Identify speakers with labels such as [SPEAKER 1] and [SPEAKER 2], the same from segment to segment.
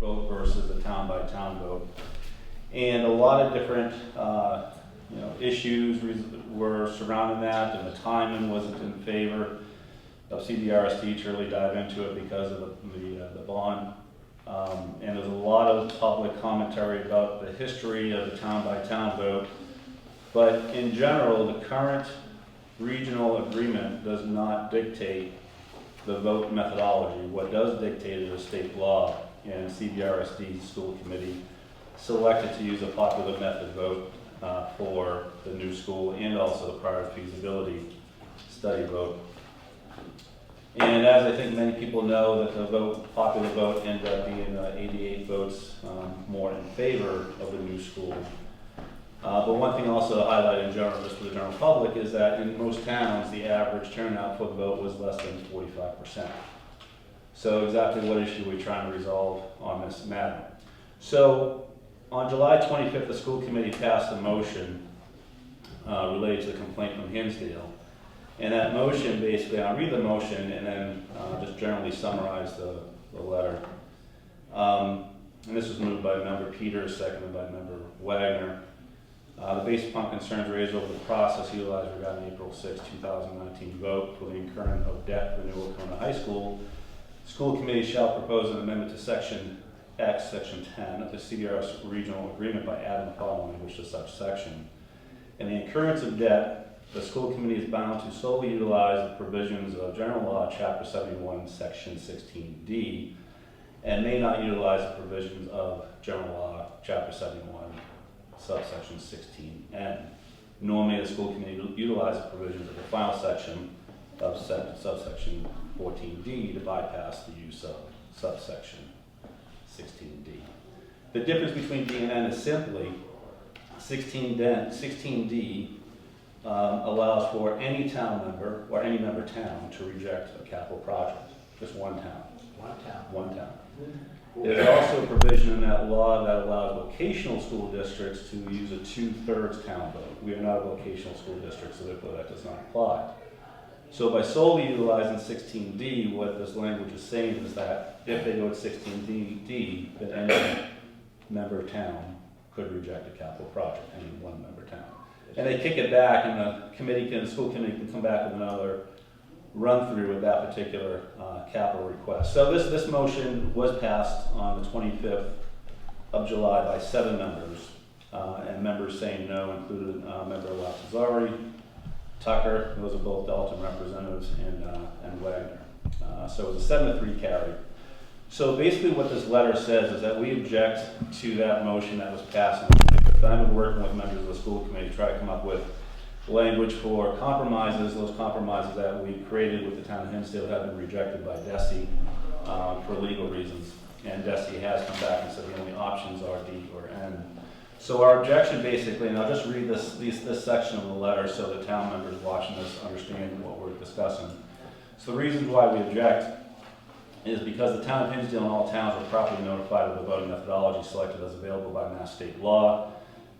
[SPEAKER 1] vote versus a town-by-town vote. And a lot of different issues were surrounding that, and the timing wasn't in favor of CBRSD to really dive into it because of the bond. And there's a lot of public commentary about the history of the town-by-town vote. But in general, the current regional agreement does not dictate the vote methodology. What does dictate is a state law, and CBRSD school committee selected to use a popular method vote for the new school and also the prior feasibility study vote. And as I think many people know, that the popular vote ended up being 88 votes more in favor of the new school. But one thing also to highlight in general, just for the general public, is that in most towns, the average turnout for the vote was less than 45%. So exactly what issue are we trying to resolve on this matter? So on July 25th, the school committee passed a motion related to the complaint from Hinsdale. And that motion, basically, I'll read the motion and then just generally summarize the letter. And this was moved by Member Peters, seconded by Member Wagner. Based upon concerns raised over the process utilized regarding April 6, 2019 vote for the incurrence of debt for New Waukeena High School, the school committee shall propose an amendment to Section X, Section 10 of the CBRS Regional Agreement by adding the following language to such section. In the incurrence of debt, the school committee is bound to solely utilize the provisions of General Law, Chapter 71, Section 16D, and may not utilize the provisions of General Law, Chapter 71, subsection 16N. Nor may the school committee utilize the provisions of the final section of subsection 14D to bypass the use of subsection 16D. The difference between D and N is simply 16D allows for any town member or any member town to reject a capital project. Just one town. One town. There's also a provision in that law that allows vocational school districts to use a 2/3 town vote. We are not a vocational school district, so therefore that does not apply. So by solely utilizing 16D, what this language is saying is that if they go with 16D, then any member town could reject a capital project, any one member town. And they kick it back, and the school committee can come back with another run through with that particular capital request. So this motion was passed on the 25th of July by 7 members, and members saying no included member Lazzari, Tucker, those are both Dalton representatives, and Wagner. So it was a 7-3 carry. So basically what this letter says is that we object to that motion that was passed on the 25th. I've been working with members of the school committee to try to come up with language for compromises. Those compromises that we created with the town of Hinsdale have been rejected by DESE for legal reasons. And DESE has come back and said the only options are D or N. So our objection basically, and I'll just read this section of the letter so the town members watching this understand what we're discussing. So the reasons why we object is because the town of Hinsdale and all towns were properly notified of the voting methodology selected as available by Mass State Law,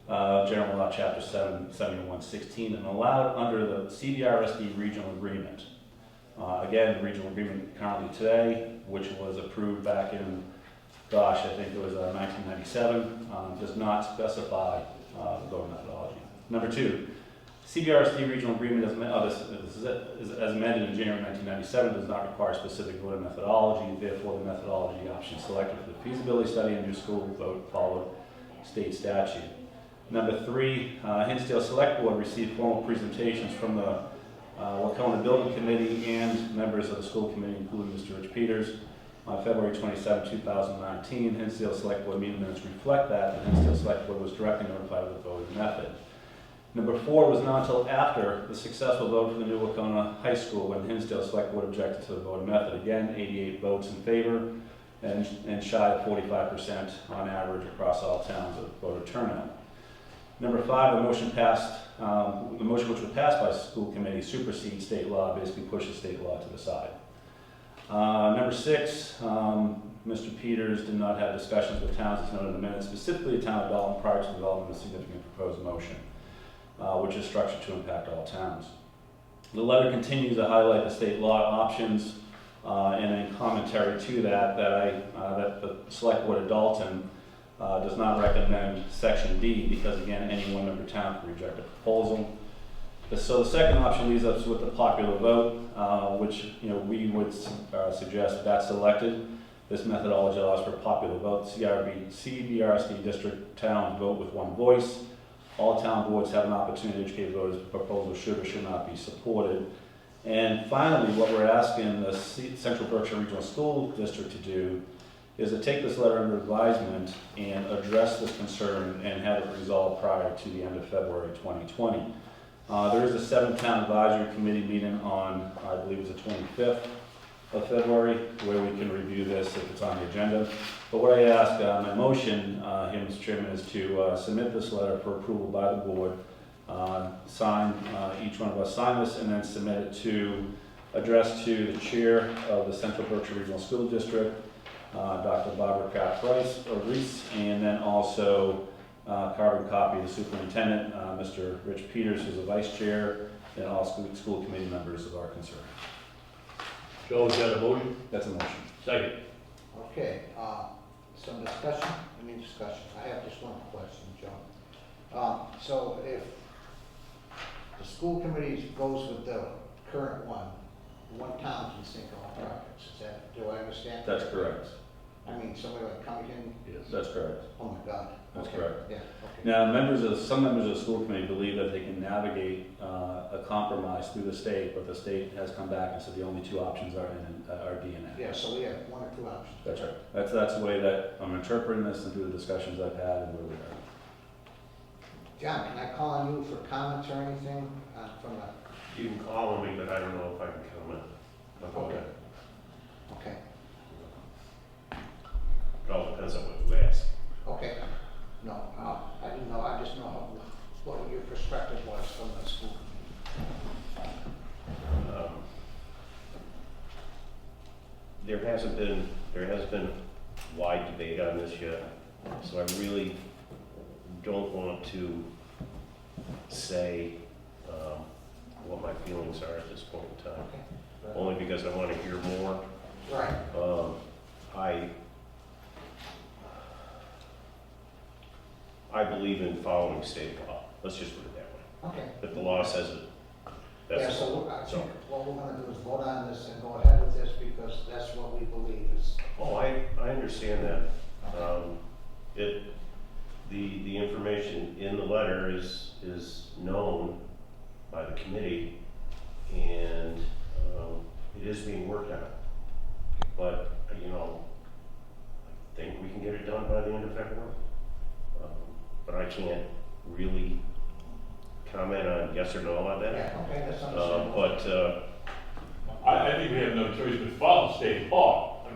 [SPEAKER 1] General Law, Chapter 7116, and allowed under the CBRSD Regional Agreement. Again, the regional agreement currently today, which was approved back in, I think it was 1997, does not specify the voting methodology. Number 2, CBRSD Regional Agreement as amended in January 1997 does not require specific voting methodology. Therefore, the methodology option selected for the feasibility study and new school vote followed state statute. Number 3, Hinsdale Selectboard received formal presentations from the Waukeena Building Committee and members of the school committee, including Mr. Rich Peters, on February 27, 2019. Hinsdale Selectboard meeting minutes reflect that the Hinsdale Selectboard was directly notified of the voting method. Number 4 was not until after the successful vote for the New Waukeena High School when Hinsdale Selectboard objected to the voting method. Again, 88 votes in favor and shy of 45% on average across all towns of voter turnout. Number 5, the motion which was passed by the school committee supersedes state law, basically pushes state law to the side. Number 6, Mr. Peters did not have discussions with towns as noted in the minutes, specifically the town of Dalton prior to the development of a significant proposed motion, which is structured to impact all towns. The letter continues to highlight the state law options And in commentary to that, that the Select Board of Dalton does not recommend Section D because, again, any one member town can reject a proposal. So the second option leaves us with the popular vote, which we would suggest that's selected. This methodology allows for popular vote. CBRSD district towns vote with one voice. All town boards have an opportunity to educate voters. The proposal should or should not be supported. And finally, what we're asking the Central Berkshire Regional School District to do is to take this letter under advisement and address this concern and have it resolved prior to the end of February 2020. There is a 7-town advisory committee meeting on, I believe it's the 25th of February, where we can review this if it's on the agenda. But what I ask, my motion here, Mr. Chairman, is to submit this letter for approval by the board, each one of us sign this, and then submit it to address to the chair of the Central Berkshire Regional School District, Dr. Barbara Kraft-Reese, and then also carbon copy of the superintendent, Mr. Rich Peters, who's the vice chair, and all school committee members of our concern.
[SPEAKER 2] Joe, is that a motion?
[SPEAKER 1] That's a motion.
[SPEAKER 2] Second.
[SPEAKER 3] Okay, some discussion? I have just one question, Joe. So if the school committee goes with the current one town can sink all projects, do I understand?
[SPEAKER 1] That's correct.
[SPEAKER 3] I mean, somebody like Cumberland?
[SPEAKER 2] Yes.
[SPEAKER 1] That's correct.
[SPEAKER 3] Oh my God.
[SPEAKER 1] That's
[SPEAKER 3] Okay.
[SPEAKER 1] correct.
[SPEAKER 3] Yeah, okay.
[SPEAKER 1] Now, some members of the school committee believe that they can navigate a compromise through the state, but the state has come back and said the only two options are D and F.
[SPEAKER 3] Yeah, so we have one or two options.
[SPEAKER 1] That's right. That's the way that I'm interpreting this and through the discussions I've had and where we are.
[SPEAKER 3] John, can I call on you for comments or anything from the?
[SPEAKER 4] You can call on me, but I don't know if I can comment.
[SPEAKER 3] Okay. Okay.
[SPEAKER 4] It all depends on what you ask.
[SPEAKER 3] Okay. No, I didn't know. I just know what your perspective was from the school.
[SPEAKER 4] There has been wide debate on this yet, so I really don't want to say what my feelings are at this point in time.
[SPEAKER 3] Okay.
[SPEAKER 4] Only because I want to hear more.
[SPEAKER 3] Right.
[SPEAKER 4] I believe in following state law. Let's just put it that way.
[SPEAKER 3] Okay.
[SPEAKER 4] If the law says it, that's
[SPEAKER 3] Yeah,
[SPEAKER 4] the
[SPEAKER 3] so
[SPEAKER 4] law.
[SPEAKER 3] I think what we're gonna do is vote on this and go ahead with this because that's what we believe is.
[SPEAKER 4] Oh, I understand that. The information in the letter is known by the committee, and it is being worked on. But I think we can get it done by the end of February. But I can't really comment on yes or no on that.
[SPEAKER 3] Yeah, okay, that's understandable.
[SPEAKER 2] I think we have no choice but to follow state law.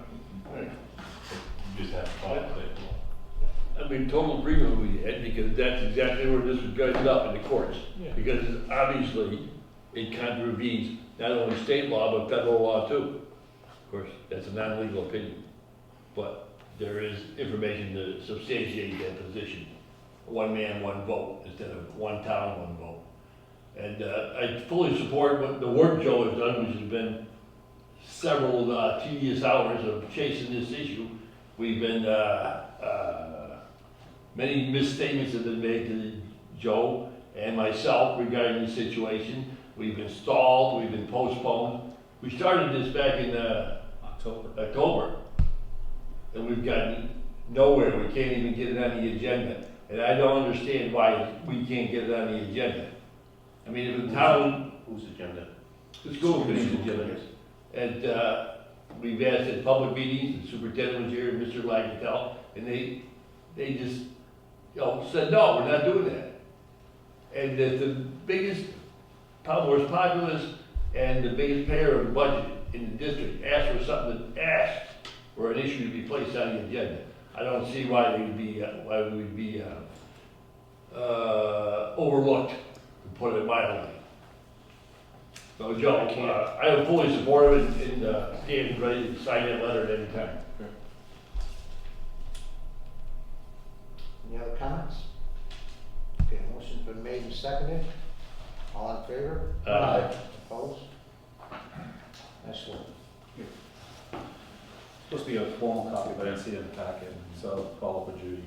[SPEAKER 2] You just have to follow state law. I mean, total agreement with Ed, because that's exactly where this was guided up in the courts. Yeah. Because obviously it contravenes not only state law, but federal law too. Of course, that's a non-legal opinion. But there is information to substantiate that position. One man, one vote, instead of one town, one vote. And I fully support what the work Joe has done, which has been several tedious hours of chasing this issue. We've been, many misstatements have been made to Joe and myself regarding the situation. We've been stalled, we've been postponed. We started this back in October, and we've gotten nowhere. We can't even get it on the agenda. And I don't understand why we can't get it on the agenda. I mean, if the town...
[SPEAKER 4] Whose agenda?
[SPEAKER 2] The school committee's agenda. And we've asked at public meetings, the superintendent was here, and Mr. Lagenthal, and they just, said, no, we're not doing that. And the biggest, most populous, and the biggest payer of the budget in the district asked for something for an issue to be placed on the agenda. I don't see why we would be overlooked, to put it mildly. So Joe, I am fully supportive and stand ready to sign that letter at any time.
[SPEAKER 3] Any other comments? Okay, motion's been made and seconded. All in favor?
[SPEAKER 2] Aye.
[SPEAKER 3] Opposed? Nice work.
[SPEAKER 1] Supposed to be a formal copy, but I didn't see it in the packet, so I'll follow up with Judy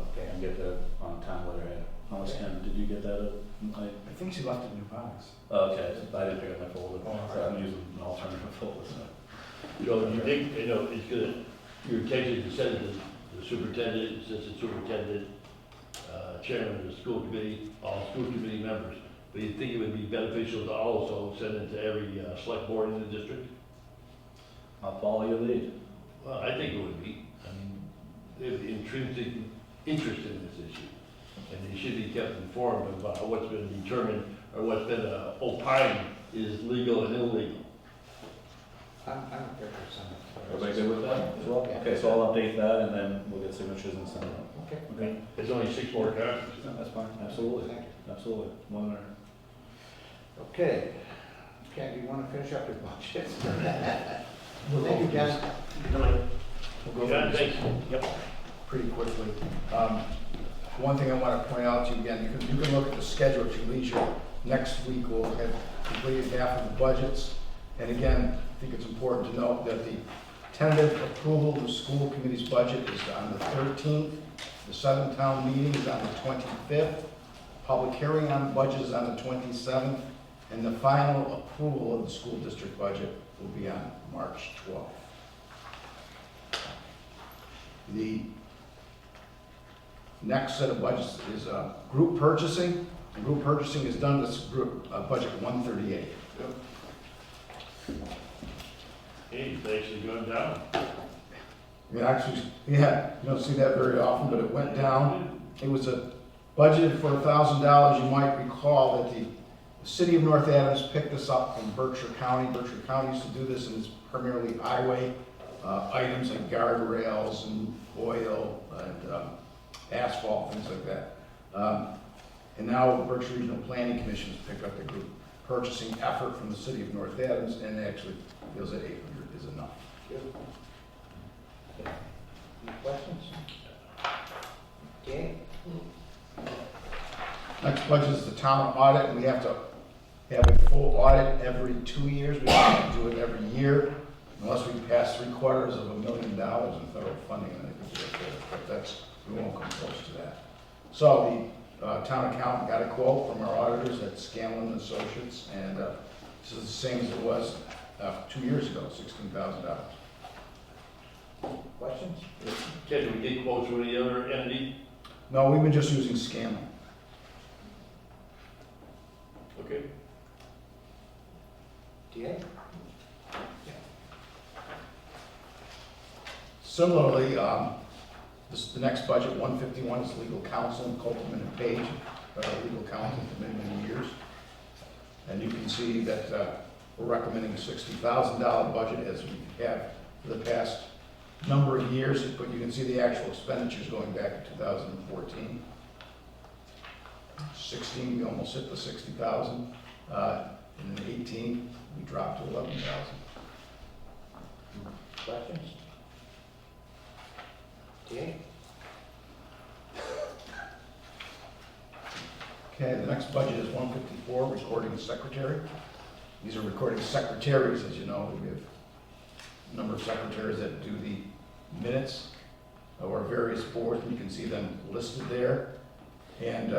[SPEAKER 3] Okay.
[SPEAKER 1] and get that on town letterhead. Unless Ken, did you get that?
[SPEAKER 5] I think she left it in your box.
[SPEAKER 1] Okay, so I didn't pick up my folder,
[SPEAKER 5] Oh,
[SPEAKER 1] so I'm using an alternative folder, so.
[SPEAKER 2] Joe, you think, it's good, your intention to send it to the superintendent, assistant superintendent, chairman of the school committee, all school committee members, but you think it would be beneficial to also send it to every select board in the district?
[SPEAKER 1] I'll follow your lead.
[SPEAKER 2] Well, I think it would be. I mean, there's intrinsic interest in this issue, and they should be kept informed about what's been determined, or what's been opined is legal and illegal.
[SPEAKER 3] I'm okay with sending it.
[SPEAKER 1] Everybody good with that as well?
[SPEAKER 3] Yeah.
[SPEAKER 1] Okay, so I'll update that and then we'll get signatures and send it out.
[SPEAKER 3] Okay,
[SPEAKER 1] Okay?
[SPEAKER 2] There's only 6 more copies.
[SPEAKER 1] No, that's fine, absolutely,
[SPEAKER 3] thank you.
[SPEAKER 1] absolutely. One minute.
[SPEAKER 3] Okay. Ken, do you want to finish up your budget? Thank you, Ken.
[SPEAKER 5] We'll go
[SPEAKER 2] John,
[SPEAKER 5] through
[SPEAKER 2] thanks.
[SPEAKER 5] this pretty quickly. One thing I want to point out to you again, you can look at the schedule at your leisure. Next week, we'll have completed half of the budgets. And again, I think it's important to note that the tentative approval of the school committee's budget is on the 13th. The 7th town meeting is on the 25th. Public hearing on the budget is on the 27th. And the final approval of the school district budget will be on March 12th. The next set of budgets is group purchasing. And group purchasing is done this group budget 138.
[SPEAKER 2] Hey, it's actually going down.
[SPEAKER 5] I mean, actually, yeah, you don't see that very often, but it went down. It was a budgeted for $1,000. You might recall that the city of North Adams picked this up from Berkshire County. Berkshire County used to do this, and it's primarily highway items like guardrails and oil and asphalt, things like that. And now Berkshire Regional Planning Commission has picked up the group purchasing effort from the city of North Adams, and actually feels that 800 is enough.
[SPEAKER 3] Any questions? Okay.
[SPEAKER 5] Next budget is the town audit, and we have to have a full audit every 2 years. We have to do it every year, unless we pass $750,000 in federal funding, and I think we're okay, but that's, we won't come close to that. So the town accountant got a quote from our auditors at Scanlon Associates, and this is the same as it was 2 years ago, $16,000.
[SPEAKER 3] Questions?
[SPEAKER 2] Ken, do we get quotes from any other entity?
[SPEAKER 5] No, we've been just using Scanlon.
[SPEAKER 2] Okay.
[SPEAKER 3] DA?
[SPEAKER 5] Similarly, the next budget, 151, is legal counsel, Copeland and Page, legal counsel for many, many years. And you can see that we're recommending a $60,000 budget as we have for the past number of years, but you can see the actual expenditures going back to 2014. 16, we almost hit the 60,000. And in 18, we dropped to 11,000.
[SPEAKER 3] Questions? DA?
[SPEAKER 5] Okay, the next budget is 154, recording secretary. These are recording secretaries, as you know. We have a number of secretaries that do the minutes of our various boards, and you can see them listed there. And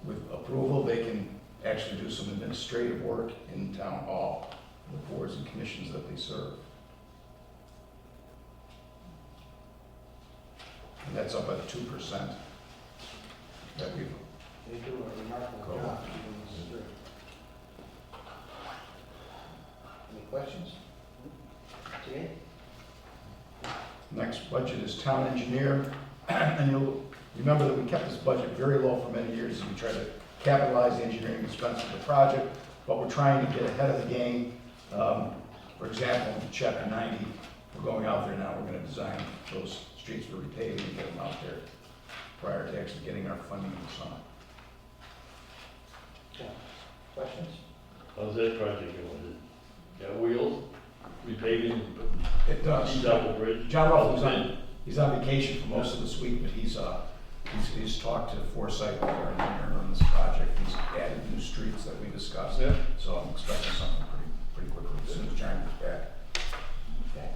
[SPEAKER 5] with approval, they can actually do some administrative work in town hall, the boards and commissions that they serve. And that's up at 2% that we've.
[SPEAKER 3] They do a remarkable
[SPEAKER 5] Cool.
[SPEAKER 3] job keeping this straight. Any questions? DA?
[SPEAKER 5] Next budget is town engineer, and you'll remember that we kept this budget very low for many years as we tried to capitalize the engineering expense of the project, but we're trying to get ahead of the game. For example, in chapter 90, we're going out there now, we're gonna design those streets for repaving and get them out there prior to actually getting our funding in the summer.
[SPEAKER 3] Yeah. Questions?
[SPEAKER 2] How's that project going? Got wheels, repaving,
[SPEAKER 5] It does.
[SPEAKER 2] he's out the bridge?
[SPEAKER 5] John Ruffles he's on vacation for most of this week, but he's talked to Foresight, our engineer on this project. He's added new streets that we discussed.
[SPEAKER 2] Yeah.
[SPEAKER 5] So I'm expecting something pretty quickly as soon as John gets back.
[SPEAKER 3] Okay.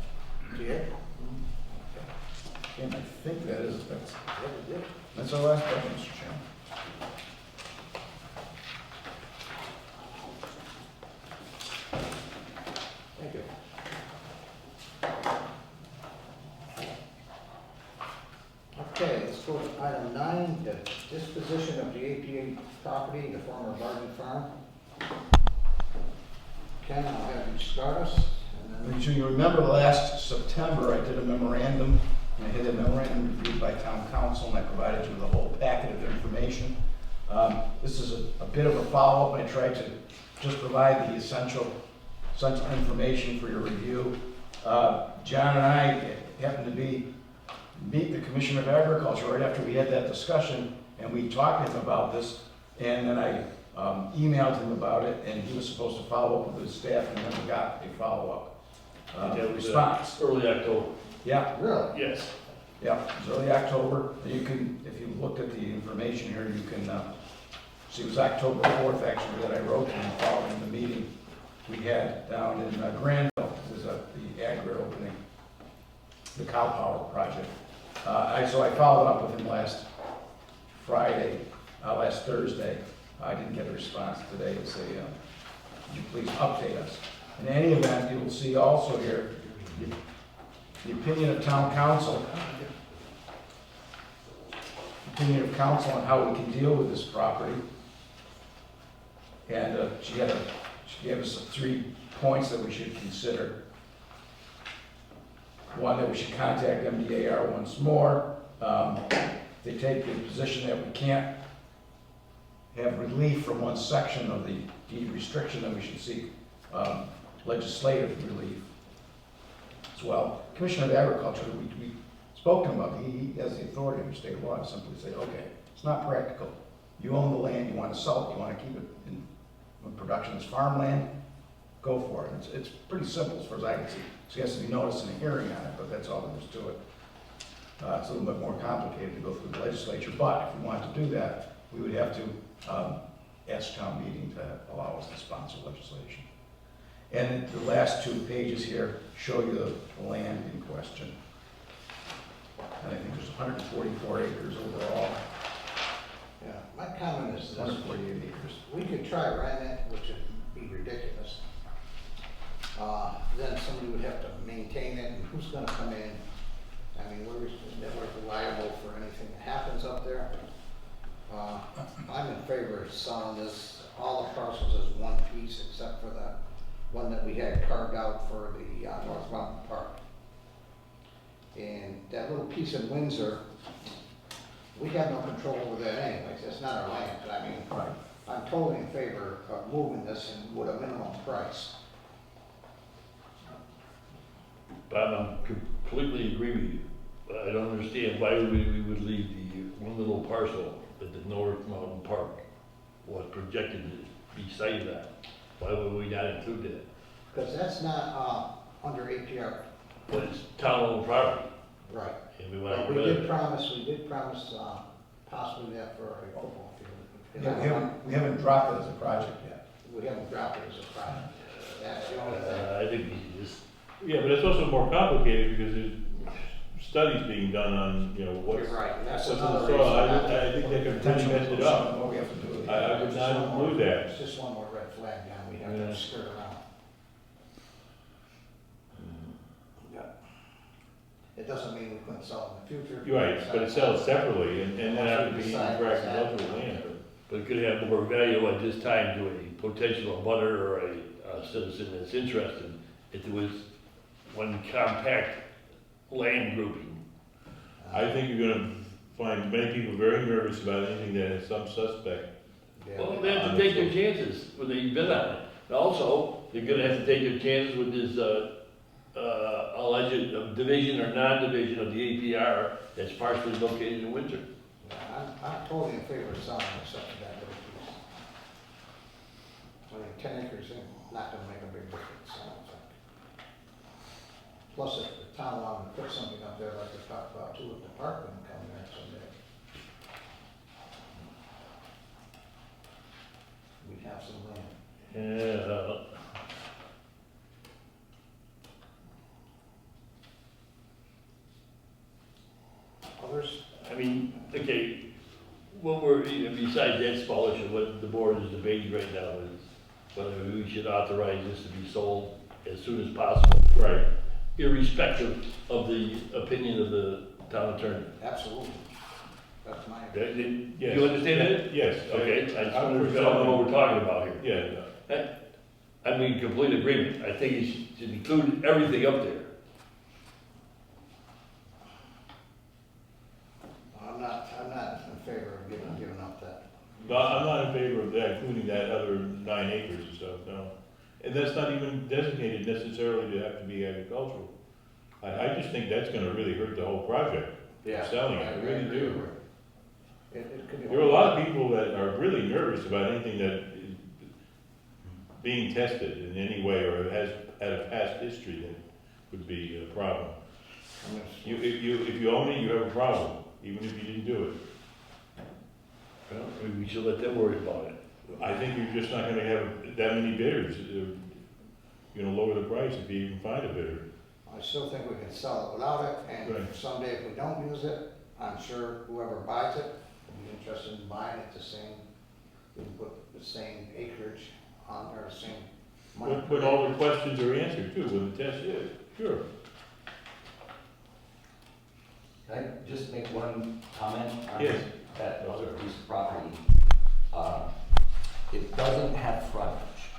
[SPEAKER 3] Yeah?
[SPEAKER 5] And I think that's our last question, Mr. Chairman.
[SPEAKER 3] Thank you. Okay, let's go to item 9, the disposition of the APA property, the former Barton Farm. Ken, I'll have you start us, and then...
[SPEAKER 5] So you remember last September, I did a memorandum, and I had a memorandum reviewed by town council, and I provided you with a whole packet of information. This is a bit of a follow-up. I tried to just provide the essential information for your review. John and I happened to meet the Commissioner of Agriculture right after we had that discussion, and we talked to him about this, and then I emailed him about it, and he was supposed to follow up with his staff, and then we got a follow-up
[SPEAKER 2] That was,
[SPEAKER 5] response.
[SPEAKER 2] Early October.
[SPEAKER 5] Yeah,
[SPEAKER 3] Really?
[SPEAKER 2] Yes.
[SPEAKER 5] yeah, it was early October. You can, if you looked at the information here, you can see it was October 4th, actually, that I wrote to him following the meeting we had down in Granville. It was the agri opening, the cow power project. So I followed up with him last Thursday. I didn't get a response today to say, would you please update us? In any event, you will see also here the opinion of town council, on how we can deal with this property. And she gave us 3 points that we should consider. One, that we should contact MDAR once more. They take the position that we can't have relief from one section of the deed restriction, that we should seek legislative relief as well. Commissioner of Agriculture, we spoke to him about, he has the authority under state law to simply say, okay, it's not practical. You own the land, you want to sell it, you want to keep it in production as farmland, go for it. It's pretty simple as far as I can see. So he has to be noticed in a hearing on it, but that's all there is to it. It's a little bit more complicated to go through the legislature, but if we want to do that, we would have to ask town meeting to allow us to sponsor legislation. And the last 2 pages here show you the land in question. And I think there's 144 acres overall,
[SPEAKER 3] Yeah, my comment is this.
[SPEAKER 5] 148 acres.
[SPEAKER 3] We could try renting it, which would be ridiculous. Then somebody would have to maintain it, and who's gonna come in? I mean, we're never liable for anything that happens up there. I'm in favor of selling this, all the parcels as one piece, except for the one that we had carved out for the North Mountain Park. And that little piece in Windsor, we have no control over that anyways, it's not our land, but I mean,
[SPEAKER 5] Right.
[SPEAKER 3] I'm totally in favor of moving this and with a minimum price.
[SPEAKER 2] Bob, I completely agree with you. I don't understand why we would leave the one little parcel that the North Mountain Park was projected to be sited at. Why would we not include that?
[SPEAKER 3] Because that's not, under APR.
[SPEAKER 2] But it's town-owned property,
[SPEAKER 3] Right.
[SPEAKER 2] and we want
[SPEAKER 3] But
[SPEAKER 2] to
[SPEAKER 3] we
[SPEAKER 2] get rid
[SPEAKER 3] did
[SPEAKER 2] of it.
[SPEAKER 3] promise, possibly that for a football field.
[SPEAKER 5] Yeah, we haven't dropped it as a project yet.
[SPEAKER 3] We haven't dropped it as a project. That's the only thing.
[SPEAKER 2] I think we should just,
[SPEAKER 6] Yeah, but it's also more complicated because there's studies being done on, you know, what's,
[SPEAKER 3] You're right, and that's
[SPEAKER 6] what's in the
[SPEAKER 3] another
[SPEAKER 6] soil.
[SPEAKER 3] reason.
[SPEAKER 6] I think they could really mess it up.
[SPEAKER 5] What we have to do with the.
[SPEAKER 6] I would not include that.
[SPEAKER 3] It's just one more red flag down, we have
[SPEAKER 6] Yeah.
[SPEAKER 3] to skirt around. Yeah. It doesn't mean we couldn't sell it in the future.
[SPEAKER 6] You're right, but it sells separately and then have to be in
[SPEAKER 3] Decide
[SPEAKER 6] correct
[SPEAKER 3] exactly.
[SPEAKER 6] level land.
[SPEAKER 2] but it could have more value at this time to a potential abutter or a citizen that's interested if there was one compact land grouping.
[SPEAKER 6] I think you're gonna find many people very nervous about anything that has some suspect.
[SPEAKER 3] Yeah.
[SPEAKER 2] Well, they have to take their chances when they bid on it. And also, they're gonna have to take their chances with this, alleged division or non-division of the APR that's partially located in Windsor.
[SPEAKER 3] I'm totally in favor of selling except for that little piece. I mean, 10 acres is not gonna make a big difference, I don't think. Plus, if the town wanted to put something up there like they talked about too, if the park wouldn't come there someday. We'd have some land.
[SPEAKER 2] Yeah,
[SPEAKER 3] Others?
[SPEAKER 2] I mean, okay, what we're, besides that small issue, what the board is debating right now is whether we should authorize this to be sold as soon as possible.
[SPEAKER 6] Right.
[SPEAKER 2] Irrespective of the opinion of the town attorney.
[SPEAKER 3] Absolutely. That's my.
[SPEAKER 2] Okay, do
[SPEAKER 6] Yes.
[SPEAKER 2] you understand that?
[SPEAKER 6] Yes.
[SPEAKER 2] Okay, I just
[SPEAKER 6] I
[SPEAKER 2] want to
[SPEAKER 6] would
[SPEAKER 2] know what we're talking about here.
[SPEAKER 6] Yeah,
[SPEAKER 2] I'm in complete agreement. I think you should include everything up there.
[SPEAKER 3] I'm not in favor of giving up that.
[SPEAKER 6] no, I'm not in favor of that, including that other 9 acres and stuff, no. And that's not even designated necessarily to have to be agricultural. I just think that's gonna really hurt the whole project, selling it, I really do.
[SPEAKER 3] It could be.
[SPEAKER 6] There are a lot of people that are really nervous about anything that is being tested in any way or has had a past history that would be a problem. If you own it, you have a problem, even if you didn't do it.
[SPEAKER 2] Well, maybe we should let them worry about it.
[SPEAKER 6] I think you're just not gonna have that many bidders, lower the price if you even find a bidder.
[SPEAKER 3] I still think we can sell it without it, and
[SPEAKER 6] Right.
[SPEAKER 3] someday if we don't use it, I'm sure whoever buys it will be interested in buying it we can put the same acreage on there, same money.
[SPEAKER 6] But all the questions are answered too, when the test is, sure.
[SPEAKER 7] Can I just make one comment on
[SPEAKER 6] Yes.
[SPEAKER 7] that other piece of property? It doesn't have frontage,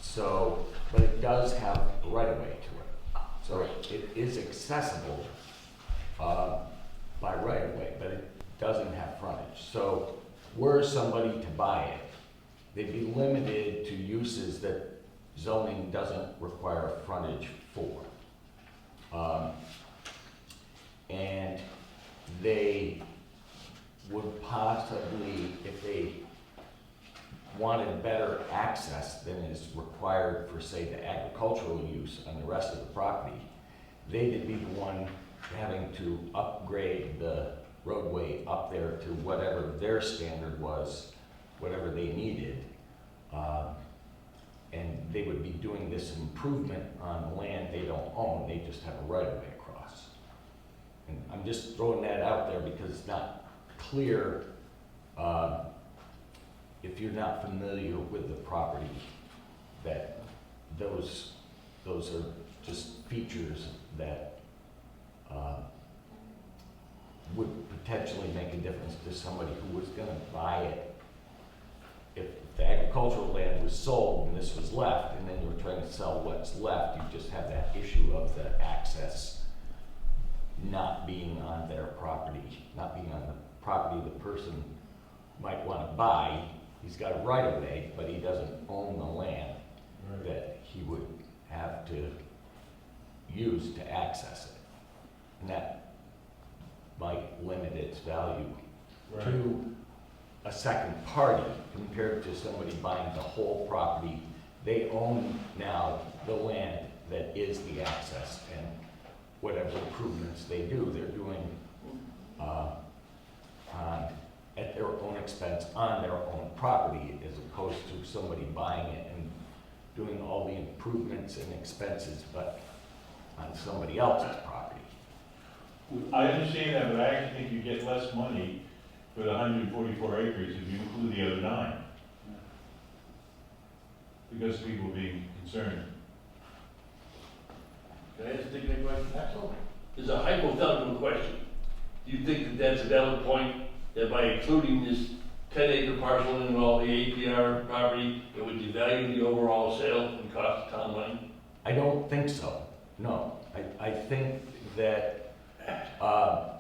[SPEAKER 7] so, but it does have a right of way to it. So it is accessible, by right of way, but it doesn't have frontage. So were somebody to buy it, they'd be limited to uses that zoning doesn't require frontage for. And they would possibly, if they wanted better access than is required for, say, the agricultural use on the rest of the property, they'd be the one having to upgrade the roadway up there to whatever their standard was, whatever they needed. And they would be doing this improvement on land they don't own, they just have a right of way across. And I'm just throwing that out there because it's not clear, if you're not familiar with the property, that those are just features that would potentially make a difference to somebody who was gonna buy it. If the agricultural land was sold and this was left, and then you were trying to sell what's left, you just have that issue of the access not being on their property, not being on the property the person might want to buy. He's got a right of way, but he doesn't own the land that he would have to use to access it. And that might limit its value to a second party compared to somebody buying the whole property. They own now the land that is the access, and whatever improvements they do, they're doing at their own expense on their own property, as opposed to somebody buying it and doing all the improvements and expenses, but on somebody else's property.
[SPEAKER 6] I understand that, but I actually think you get less money for the 144 acres if you include the other 9. Because people are being concerned.
[SPEAKER 2] Can I ask a different question?
[SPEAKER 3] Absolutely.
[SPEAKER 2] There's a hypothetical question. Do you think that that's a valid point, that by including this 10-acre parcel in all the APR property, it would devalue the overall sale and cost the town money?
[SPEAKER 7] I don't think so, no. I think that I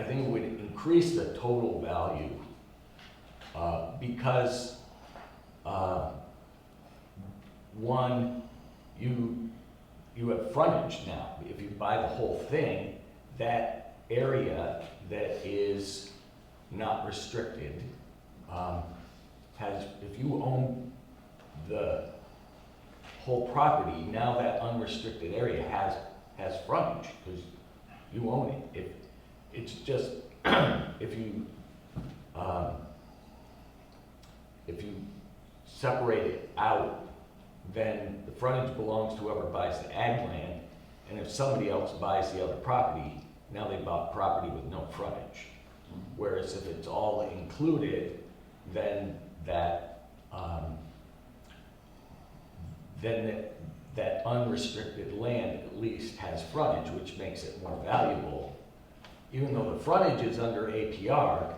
[SPEAKER 7] think it would increase the total value because one, you have frontage now. If you buy the whole thing, that area that is not restricted has, if you own the whole property, now that unrestricted area has frontage because you own it. It's just if you separate it out, then the frontage belongs to whoever buys the ag land, And if somebody else buys the other property, now they bought property with no frontage. Whereas if it's all included, then that unrestricted land at least has frontage, which makes it more valuable. Even though the frontage is under APR,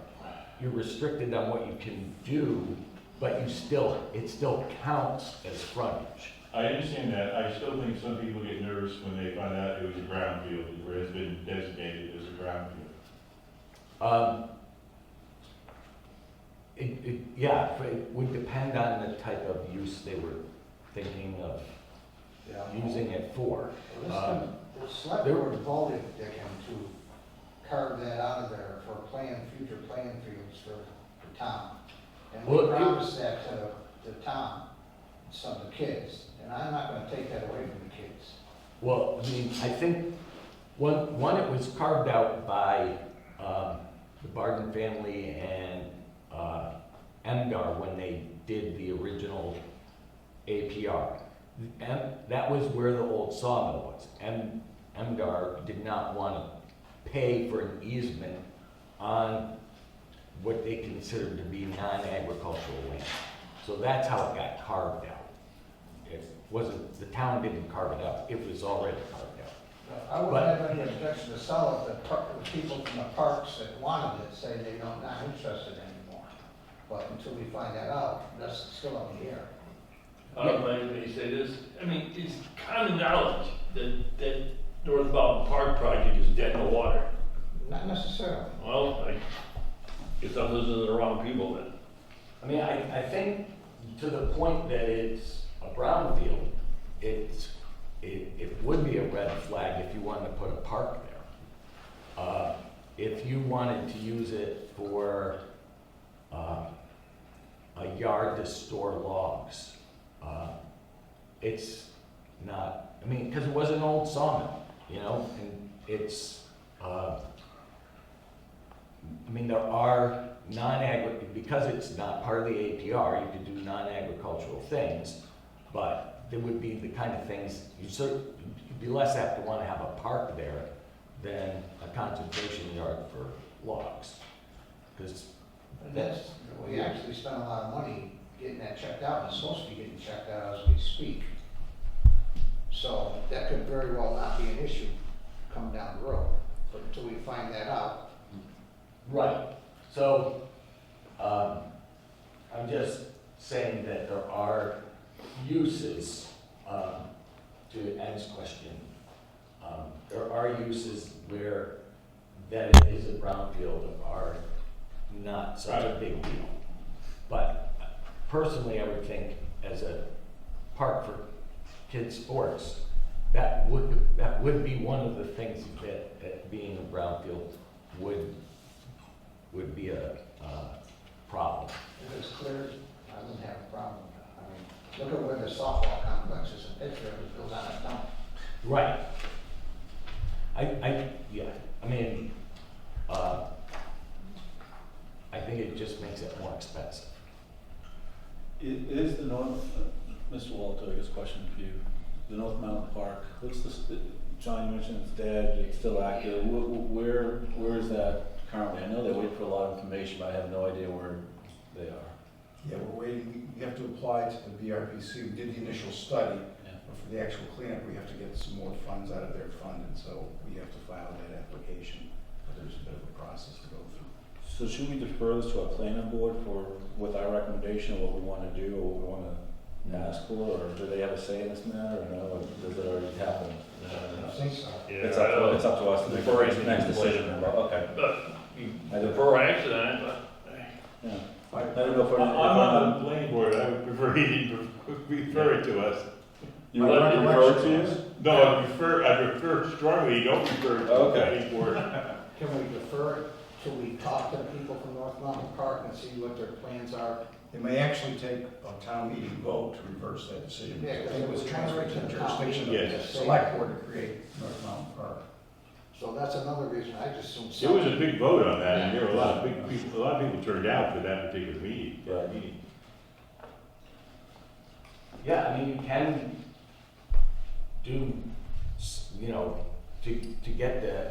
[SPEAKER 7] you're restricted on what you can do, but it still counts as frontage.
[SPEAKER 6] I understand that. I still think some people get nervous when they find out it was a brownfield, where it's been designated as a brownfield.
[SPEAKER 7] Yeah, but it would depend on the type of use they were thinking of using it for.
[SPEAKER 3] The select board voted, Dickon, to carve that out of there for future playing fields for the town. And we
[SPEAKER 7] Well,
[SPEAKER 3] promised that to the town, some of the kids, and I'm not gonna take that away from the kids.
[SPEAKER 7] Well, I mean, I think, one, it was carved out by the Barden family and MDAR when they did the original APR. And that was where the old sawmill was. MDAR did not want to pay for an easement on what they considered to be non-agricultural land. So that's how it got carved out. It wasn't, the town didn't carve it out, it was already carved out.
[SPEAKER 3] I wouldn't have any objection to sell it, the people from the parks that wanted it say they're not interested anymore. But until we find that out, that's still up in the air.
[SPEAKER 2] I don't know anybody say this, I mean, it's common knowledge that North Mountain Park project is dead in the water.
[SPEAKER 3] Not necessarily.
[SPEAKER 2] Well, I guess I'm listening to the wrong people then.
[SPEAKER 7] I mean, I think to the point that it's a brownfield, it would be a red flag if you wanted to put a park there. If you wanted to use it for a yard to store logs, it's not, I mean, because it was an old sawmill, you know, and it's, I mean, there are because it's not part of the APR, you could do non-agricultural things, but there would be the kind of things, you'd be less apt to want to have a park there than a conservation yard for logs. Because
[SPEAKER 3] We actually spent a lot of money getting that checked out, it's supposed to be getting checked out as we speak. So that could very well not be an issue coming down the road, but until we find that out.
[SPEAKER 7] Right, so, I'm just saying that there are uses, to Ed's question, there are uses where that it is a brownfield are not such a big deal. But personally, I would think as a park for kids' sports, that would be one of the things that being a brownfield would be a problem.
[SPEAKER 3] If it's clear, I wouldn't have a problem with that. I mean, look at where the softball complex is in Pittsburgh, it goes on that dump.
[SPEAKER 7] Right. Yeah, I mean, I think it just makes it more expensive.
[SPEAKER 1] Is the North, Mr. Walter, I guess question for you, the North Mountain Park, what's the, John, you mentioned it's dead, it's still active, where is that currently? I know they wait for a lot of information, but I have no idea where they are.
[SPEAKER 5] Yeah, we're waiting, we have to apply to the BRPC, we did the initial study, but for the actual cleanup, we have to get some more funds out of their fund, and so we have to file that application, but there's a bit of a process to go through.
[SPEAKER 1] So should we defer this to our planning board with our recommendation of what we want to do, or what we want to ask for, or do they have a say in this matter, or no, does it already happen?
[SPEAKER 3] I think so.
[SPEAKER 2] Yeah,
[SPEAKER 1] It's up to us to make
[SPEAKER 2] Defer
[SPEAKER 1] the next decision, okay.
[SPEAKER 2] But you defer action on it, but.
[SPEAKER 1] Yeah. I don't know if
[SPEAKER 6] I'm on the planning board, I would prefer he didn't refer it to us.
[SPEAKER 1] you want to refer it to you?
[SPEAKER 6] No, I prefer strongly, you don't refer it to the
[SPEAKER 1] Okay.
[SPEAKER 6] planning board.
[SPEAKER 3] Can we defer it till we talk to the people from North Mountain Park and see what their plans are?
[SPEAKER 5] It may actually take a town meeting vote to reverse that decision.
[SPEAKER 3] Yeah,
[SPEAKER 5] I think it was transferred to the jurisdiction of
[SPEAKER 6] Yes.
[SPEAKER 5] the select board to create North Mountain Park.
[SPEAKER 3] So that's another reason, I just assumed.
[SPEAKER 6] There was a big vote on that, and there were a lot of people turned out for that particular meeting.
[SPEAKER 1] Right.
[SPEAKER 7] Yeah, I mean, you can do you know, to get the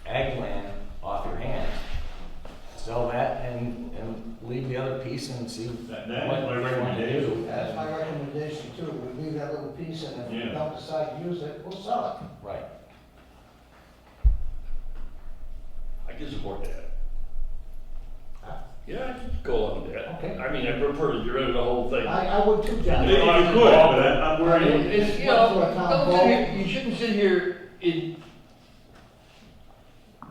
[SPEAKER 7] ag land off your hands, sell that and leave the other piece and see
[SPEAKER 6] That
[SPEAKER 7] what
[SPEAKER 6] is my
[SPEAKER 7] you want to
[SPEAKER 6] recommendation.
[SPEAKER 7] do.
[SPEAKER 3] That's my recommendation too, we leave that little piece, and if we
[SPEAKER 6] Yeah.
[SPEAKER 3] don't decide to use it, we'll sell it.
[SPEAKER 7] Right.
[SPEAKER 2] I can support that.
[SPEAKER 3] Huh?
[SPEAKER 2] Yeah, I can go along with that.
[SPEAKER 3] Okay.
[SPEAKER 2] I mean, I prefer to get rid of the whole thing.
[SPEAKER 3] I would too, John.
[SPEAKER 6] If you could, but I'm worried.
[SPEAKER 2] It's, you know, don't sit here- you shouldn't sit here and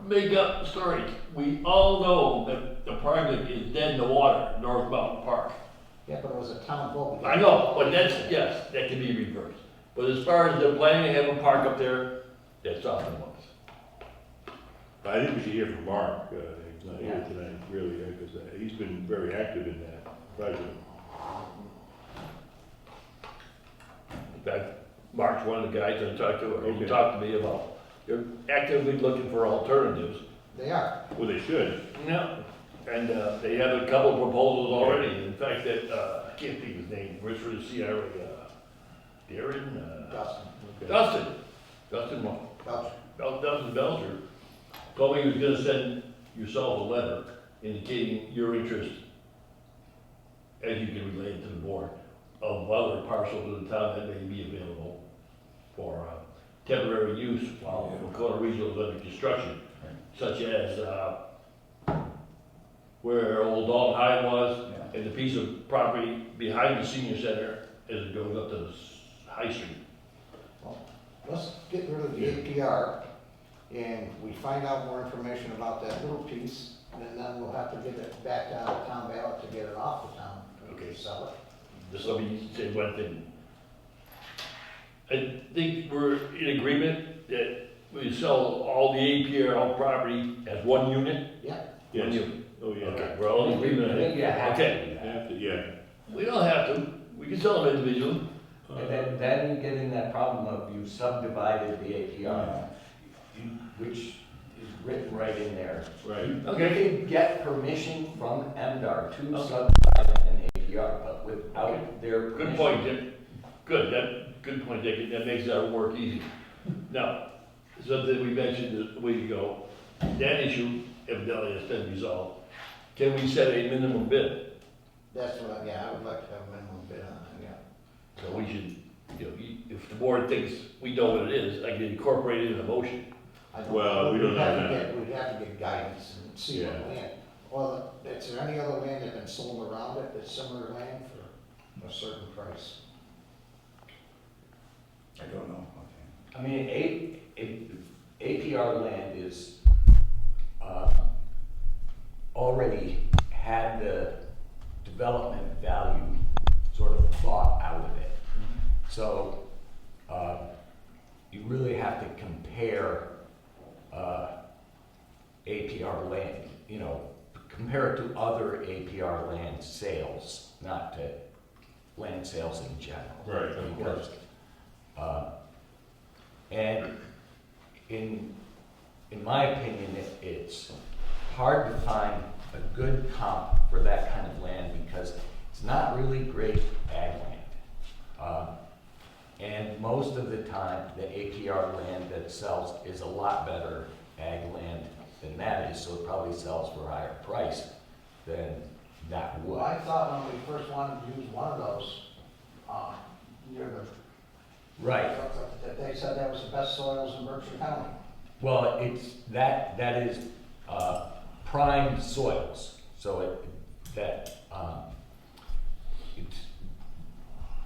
[SPEAKER 2] make up stories. We all know that the project is dead in the water, North Mountain Park.
[SPEAKER 3] Yeah, but it was a town vote.
[SPEAKER 2] I know, but that's, yes, that can be reversed. But as far as the planning to have a park up there, that's off the books.
[SPEAKER 6] I think we should hear from Mark, he's not here tonight, really, because he's been very active in that project.
[SPEAKER 2] In fact, Mark's one of the guys I talked to, or he
[SPEAKER 6] Okay.
[SPEAKER 2] talked to me about, they're actively looking for alternatives.
[SPEAKER 3] They are.
[SPEAKER 6] Well, they should.
[SPEAKER 2] Yeah. And, they have a couple of proposals already, in fact, that, I can't think of his name, works for the CRA, Darren,
[SPEAKER 3] Dustin.
[SPEAKER 2] Dustin. Dustin what? Dustin Belcher told me he was gonna send yourself a letter indicating your interest, as you can relate it to the board, of other parcels of the town that may be available for temporary use while Macona Regional is under construction, such as where old Dalton High was, and the piece of property behind the senior center as it goes up to the High Street.
[SPEAKER 3] Let's get rid of the APR, and we find out more information about that little piece, and then we'll have to get it back down to town ballot to get it off the town.
[SPEAKER 2] Okay.
[SPEAKER 3] Sell it.
[SPEAKER 2] Just let me say one thing. I think we're in agreement that we sell all the APR, all property as one unit?
[SPEAKER 3] Yeah.
[SPEAKER 2] One
[SPEAKER 6] Yes.
[SPEAKER 2] unit.
[SPEAKER 6] Oh, yeah.
[SPEAKER 2] Okay, we're all in agreement on that.
[SPEAKER 7] You have to
[SPEAKER 2] Okay.
[SPEAKER 7] do
[SPEAKER 6] You
[SPEAKER 7] that.
[SPEAKER 6] have to, yeah.
[SPEAKER 2] We don't have to, we can sell them individually.
[SPEAKER 7] And then you get in that problem of you subdivided the APR, which is written right in there.
[SPEAKER 6] Right.
[SPEAKER 2] Okay.
[SPEAKER 7] You can get permission from MDR to
[SPEAKER 2] Okay.
[SPEAKER 7] subdivide an APR, but without their permission.
[SPEAKER 2] Good point, Dick. Good point, Dick. That makes our work easy. Now, something we mentioned a week ago, that issue evidently has been resolved. Can we set a minimum bid?
[SPEAKER 3] That's what, I would like to have a minimum bid on it, yeah.
[SPEAKER 2] So we should, you know, if the board thinks we know what it is, I can incorporate it in the motion.
[SPEAKER 3] I don't
[SPEAKER 6] Well,
[SPEAKER 3] know.
[SPEAKER 6] we don't
[SPEAKER 3] We'd have
[SPEAKER 6] know
[SPEAKER 3] to
[SPEAKER 6] that.
[SPEAKER 3] We'd have to get guidance and see what
[SPEAKER 6] Yeah.
[SPEAKER 3] land. Well, is there any other land that's been sold around it that's similar land for a certain price?
[SPEAKER 5] I don't know.
[SPEAKER 7] I mean, APR land is, already had the development value sort of thought out of it. So, you really have to compare, APR land, you know, compare it to other APR land sales, not to land sales in general.
[SPEAKER 6] Right, of course.
[SPEAKER 7] Because, and in my opinion, it's hard to find a good comp for that kind of land because it's not really great ag land. And most of the time, the APR land that sells is a lot better ag land than that is, so it probably sells for a higher price than that would.
[SPEAKER 3] Well, I thought when we first wanted to use one of those, near the.
[SPEAKER 7] Right.
[SPEAKER 3] That they said that was the best soils in Berkshire County.
[SPEAKER 7] Well, that is prime soils, so it's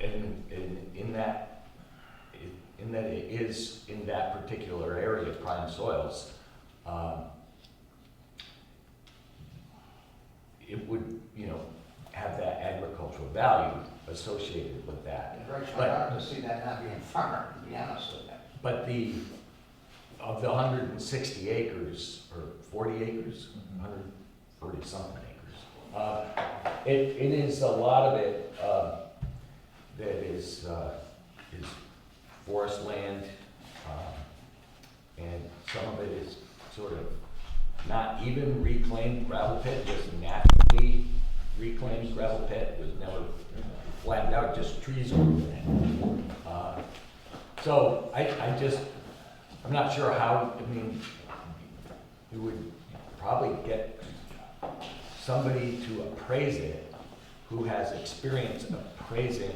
[SPEAKER 7] in that it is in that particular area of prime soils, it would, you know, have that agricultural value associated with that.
[SPEAKER 3] It breaks my
[SPEAKER 7] But-
[SPEAKER 3] heart to see that not being farmed, to be honest with you.
[SPEAKER 7] But of the 160 acres, or 40 acres, 140 something acres, it is, a lot of it, that is forest land, and some of it is sort of not even reclaimed gravel pit, just naturally reclaimed gravel pit, was never flattened out, just trees grew in it. So I I'm not sure how, I mean, you would probably get somebody to appraise it who has experience appraising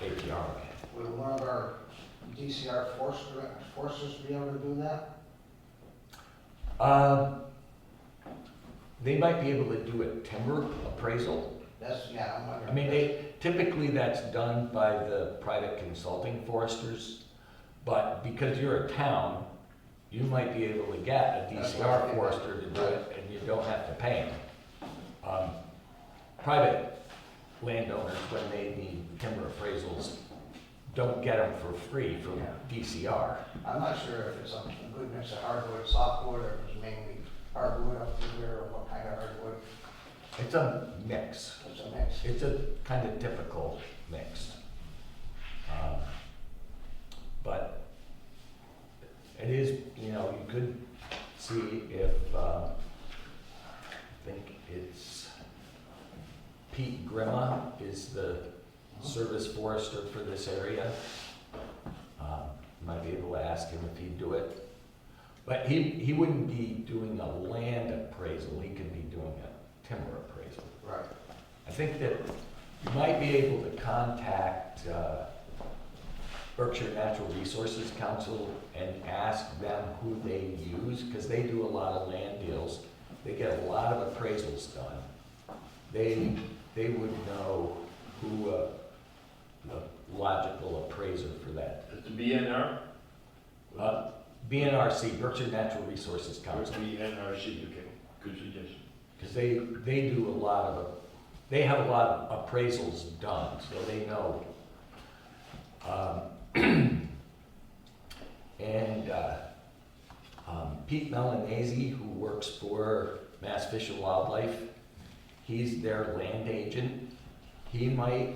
[SPEAKER 7] APR land.
[SPEAKER 3] Would one of our DCR forcers be able to do that?
[SPEAKER 7] They might be able to do a timber appraisal.
[SPEAKER 3] That's, yeah, I'm wondering.
[SPEAKER 7] I mean, typically that's done by the private consulting foresters, but because you're a town, you might be able to get a DCR forester to do it, and you don't have to pay them. Private landowners, when they need timber appraisals, don't get them for free from DCR.
[SPEAKER 3] I'm not sure if it's a good mix of hardwood, softwood, or if it's mainly hardwood up through there, or what kind of hardwood.
[SPEAKER 7] It's a mix.
[SPEAKER 3] It's a mix.
[SPEAKER 7] It's a kind of typical mix. But it is, you know, you could see if, I think it's Pete Grima is the service forester for this area. Might be able to ask him if he'd do it. But he wouldn't be doing a land appraisal, he could be doing a timber appraisal.
[SPEAKER 3] Right.
[SPEAKER 7] I think that you might be able to contact Berkshire Natural Resources Council and ask them who they use, because they do a lot of land deals. They get a lot of appraisals done. They would know who a logical appraiser for that.
[SPEAKER 2] It's a BNR?
[SPEAKER 7] BNRC, Berkshire Natural Resources
[SPEAKER 2] Or
[SPEAKER 7] Council.
[SPEAKER 2] BNRC, okay, good suggestion.
[SPEAKER 7] Because they do a lot of, they have a lot of appraisals done, so they know. And Pete Melanese, who works for Mass Fish and Wildlife, he's their land agent. He might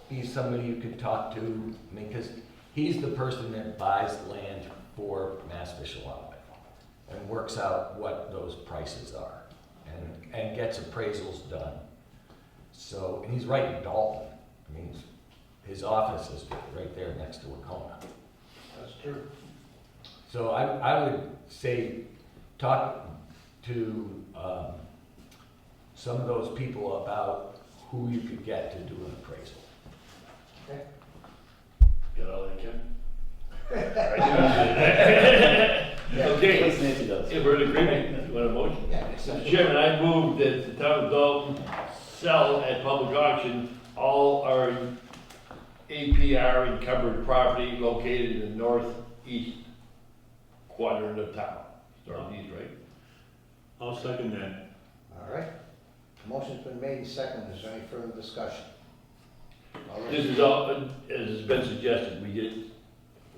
[SPEAKER 7] be somebody you could talk to, I mean, because he's the person that buys land for Mass Fish and Wildlife and works out what those prices are and gets appraisals done. So, and he's right in Dalton. I mean, his office is right there next to Wacona.
[SPEAKER 3] That's true.
[SPEAKER 7] So I would say, talk to some of those people about who you could get to do an appraisal.
[SPEAKER 3] Okay.
[SPEAKER 2] Got all that, Ken?
[SPEAKER 1] Yes,
[SPEAKER 2] Okay,
[SPEAKER 1] Nancy does.
[SPEAKER 2] if we're in agreement, you want a motion?
[SPEAKER 3] Yeah.
[SPEAKER 2] Mr. Chairman, I move that the town of Dalton sell at public auction all our APR encumbered property located in the northeast quadrant of town. Northeast, right?
[SPEAKER 6] I'll second that.
[SPEAKER 3] All right. Motion's been made and seconded. Is there any further discussion? All those-
[SPEAKER 2] This is all, as has been suggested, we get a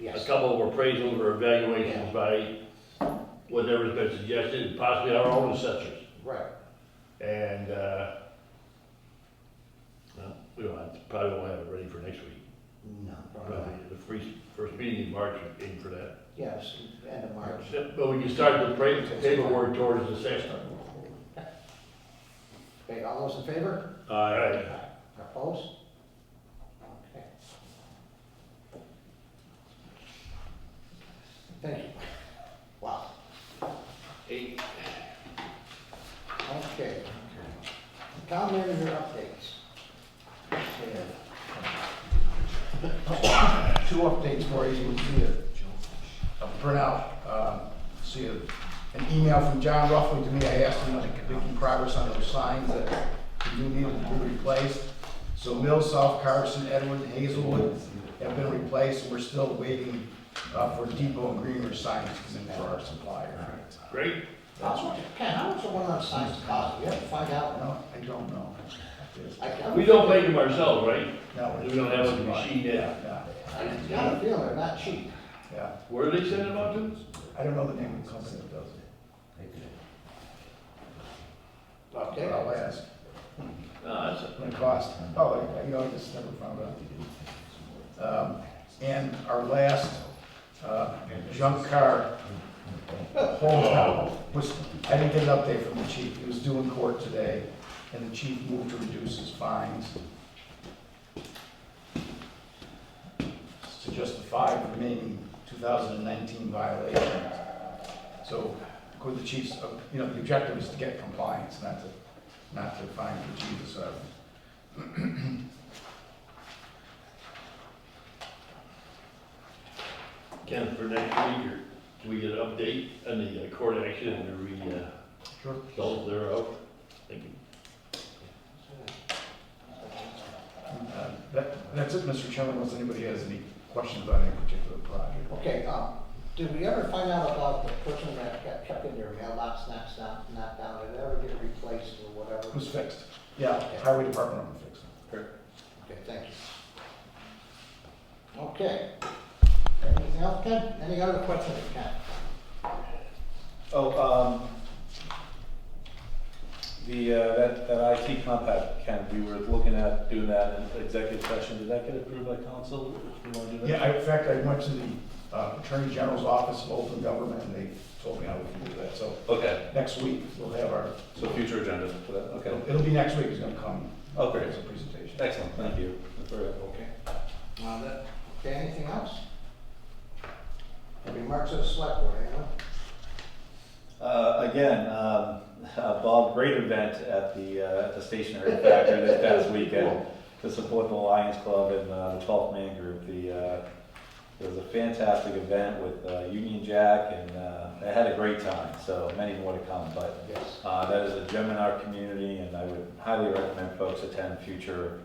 [SPEAKER 3] Yes.
[SPEAKER 2] couple of appraisals or evaluations by whatever's been suggested, and possibly our own assessors.
[SPEAKER 3] Right.
[SPEAKER 2] And, well, we don't have, probably won't have it ready for next week.
[SPEAKER 3] No, probably not.
[SPEAKER 2] Probably the first meeting in March, we're aiming for that.
[SPEAKER 3] Yes, end of March.
[SPEAKER 2] But we can start the paperwork towards the session.
[SPEAKER 3] Okay, all those in favor?
[SPEAKER 2] Alright.
[SPEAKER 3] Opposed? Okay. Thank you. Wow.
[SPEAKER 2] Eight.
[SPEAKER 3] Okay. Town manager updates.
[SPEAKER 5] Two updates for you. You'll see a printout, see an email from John Ruffley to me. I asked him to making progress on those signs that do need to be replaced. So Mill, South Carson, Edward, and Hazelwood have been replaced, and we're still waiting for Depot and Greenridge signs to come in for our supplier.
[SPEAKER 2] Great.
[SPEAKER 3] Ken, how much are one of those signs cost? We have to find out.
[SPEAKER 5] No, I don't know.
[SPEAKER 2] We don't make them ourselves, right?
[SPEAKER 5] No,
[SPEAKER 2] We don't have a machine yet.
[SPEAKER 5] Yeah,
[SPEAKER 3] I got a feeling they're not cheap.
[SPEAKER 5] yeah.
[SPEAKER 2] Where do they send them out to?
[SPEAKER 5] I don't know the name of the company that does it.
[SPEAKER 3] Okay.
[SPEAKER 5] I'll ask.
[SPEAKER 2] No, that's
[SPEAKER 5] What it cost. Oh, you know, I just never found out. And our last junk car hometown was, I didn't get an update from the chief. He was due in court today, and the chief moved to reduce his fines to just the 5 remaining 2 2019 violations. So, according to the chiefs, the objective is to get compliance, not to fine the Jesus.
[SPEAKER 2] Ken, for next week, or do we get an update on the court action, and are we,
[SPEAKER 5] Sure.
[SPEAKER 2] results thereof? Thank you.
[SPEAKER 5] That's it, Mr. Chairman, unless anybody has any questions on any particular project.
[SPEAKER 3] Okay, did we ever find out about the person that got kept in their mailbox knocked down? Did it ever get replaced or whatever?
[SPEAKER 5] It was fixed. Yeah, highway department will fix it.
[SPEAKER 3] Okay, thank you. Okay. Anything else, Ken? Any other questions, Ken?
[SPEAKER 1] That IT compact, Ken, we were looking at doing that in executive session. Did that get approved by council? Do you want to do that?
[SPEAKER 5] Yeah, in fact, I went to the Attorney General's Office of Open Government, and they told me how we can do that. So
[SPEAKER 1] Okay,
[SPEAKER 5] next week, we'll have our,
[SPEAKER 1] so future agenda for that, okay.
[SPEAKER 5] it'll be next week, it's gonna come.
[SPEAKER 1] Oh, great.
[SPEAKER 5] As a presentation.
[SPEAKER 1] Excellent, thank you. That's very helpful.
[SPEAKER 3] Okay, anything else? Remarks of the select board, anyone?
[SPEAKER 1] Again, Bob, great event at the stationery factory this past weekend to support the Lions Club and the 12th Man Group. It was a fantastic event with Union Jack, and they had a great time, so many more to come. But
[SPEAKER 3] Yes.
[SPEAKER 1] that is a gem in our community, and I would highly recommend folks attend future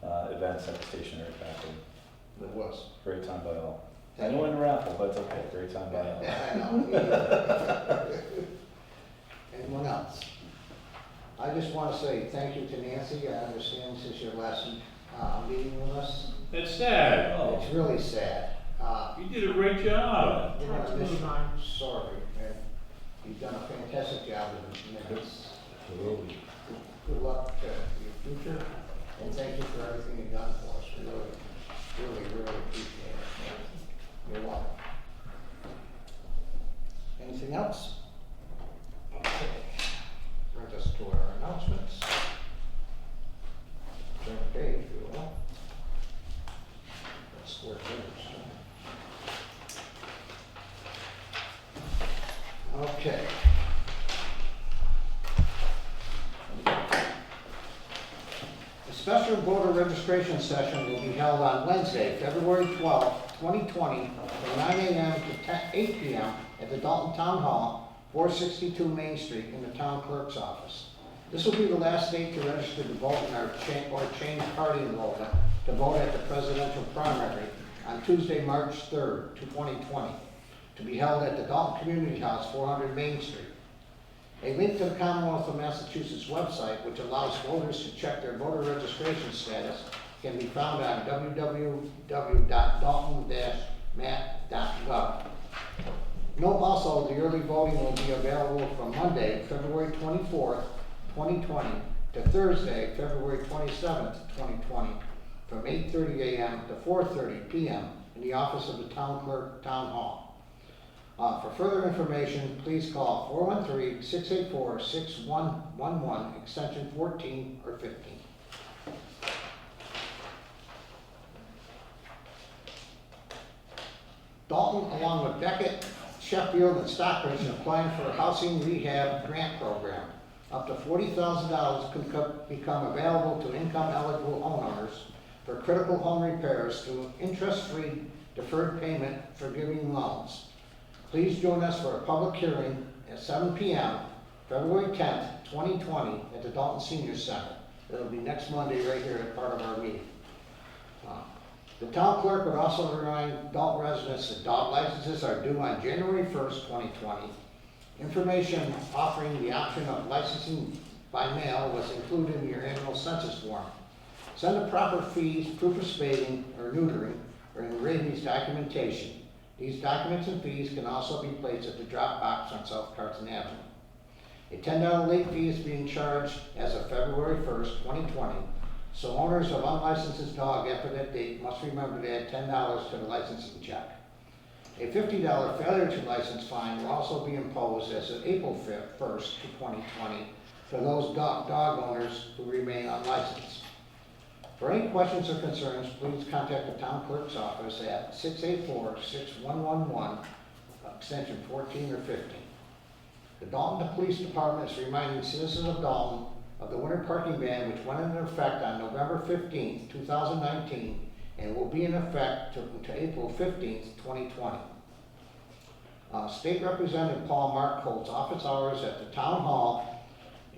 [SPEAKER 1] events at the stationery factory.
[SPEAKER 3] It was.
[SPEAKER 1] Great time by all. I know in a raffle, but it's okay, great time by all.
[SPEAKER 3] I know. Anyone else? I just want to say thank you to Nancy. I understand this is your last meeting with us.
[SPEAKER 2] That's sad.
[SPEAKER 1] Oh.
[SPEAKER 3] It's really sad.
[SPEAKER 2] You did a great job.
[SPEAKER 3] You know, I'm sorry, and you've done a fantastic job with the minutes.
[SPEAKER 2] Absolutely.
[SPEAKER 3] Good luck to your future, and thank you for everything you've done for us. We really appreciate it. You're welcome. Anything else? Okay. Brings us to our announcements. Turn the page, if you will. That's square figures. Okay. The special voter registration session will be held on Wednesday, February 12th, 2020, from 9 a.m. to 8 p.m. at the Dalton Town Hall, 462 Main Street, in the town clerk's office. This will be the last date to register to vote in our change party enrollment to vote at the presidential primary on Tuesday, March 3rd, 2020, to be held at the Dalton Community House, 400 Main Street. A link to the Commonwealth of Massachusetts website, which allows voters to check their voter registration status, can be found on www.dalton-mat.gov. Note also the early voting will be available from Monday, February 24th, 2020 to Thursday, February 27th, 2020 from 8:30 a.m. to 4:30 p.m. in the office of the Town Clerk, Town Hall. For further information, please call 413-684-6111, extension 14 or 15. Dalton, along with Beckett, Sheffield, and Stockbridge, are applying for a housing rehab grant program. Up to $40,000 can become available to income-eligible homeowners for critical home repairs through interest-free deferred payment forgiving loans. Please join us for a public hearing at 7 p.m., February 10th, 2020, at the Dalton Senior Center. It'll be next Monday right here at part of our meeting. The town clerk would also remind Dalton residents that dog licenses are due on January 1st, 2020. Information offering the option of licensing by mail was included in your annual census form. Send the proper fees, proof of spading or neutering, or in rabies documentation. These documents and fees can also be placed at the drop box on South Carson Avenue. A $10 late fee is being charged as of February 1st, 2020, so owners of unlicensed dog after that date must remember to add $10 to the licensing check. A $50 failure to license fine will also be imposed as of April 1st, 2020 for those dog owners who remain unlicensed. For any questions or concerns, please contact the town clerk's office at 684-6111, extension 14 or 15. The Dalton Police Department is reminding citizens of Dalton of the winter parking ban which went into effect on November 15, 2019, and will be in effect to April 15, 2020. State Representative Paul Mark holds office hours at the Town Hall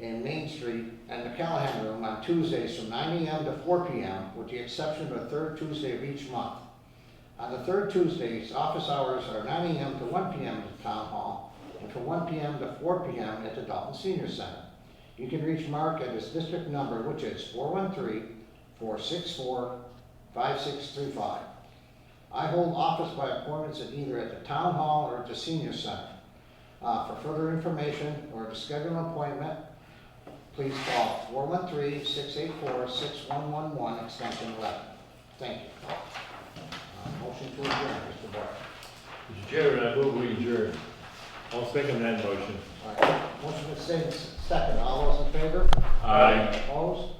[SPEAKER 3] in Main Street and the Callahan Room on Tuesdays from 9 a.m. to 4 p.m. with the exception of the third Tuesday of each month. On the third Tuesdays, office hours are 9 a.m. to 1 p.m. at the Town Hall and from 1 p.m. to 4 p.m. at the Dalton Senior Center. You can reach Mark at his district number, which is 413-464-5635. I hold office by appointments at either at the Town Hall or at the Senior Center. For further information or to schedule an appointment, please call 413-684-6111, extension 11. Thank you. Motion to adjourn, Mr. Boyd.
[SPEAKER 2] Mr. Chairman, I move we adjourn.
[SPEAKER 6] I'll second that motion.
[SPEAKER 3] All right. Motion is second. All those in favor?
[SPEAKER 2] Aye.
[SPEAKER 3] Opposed?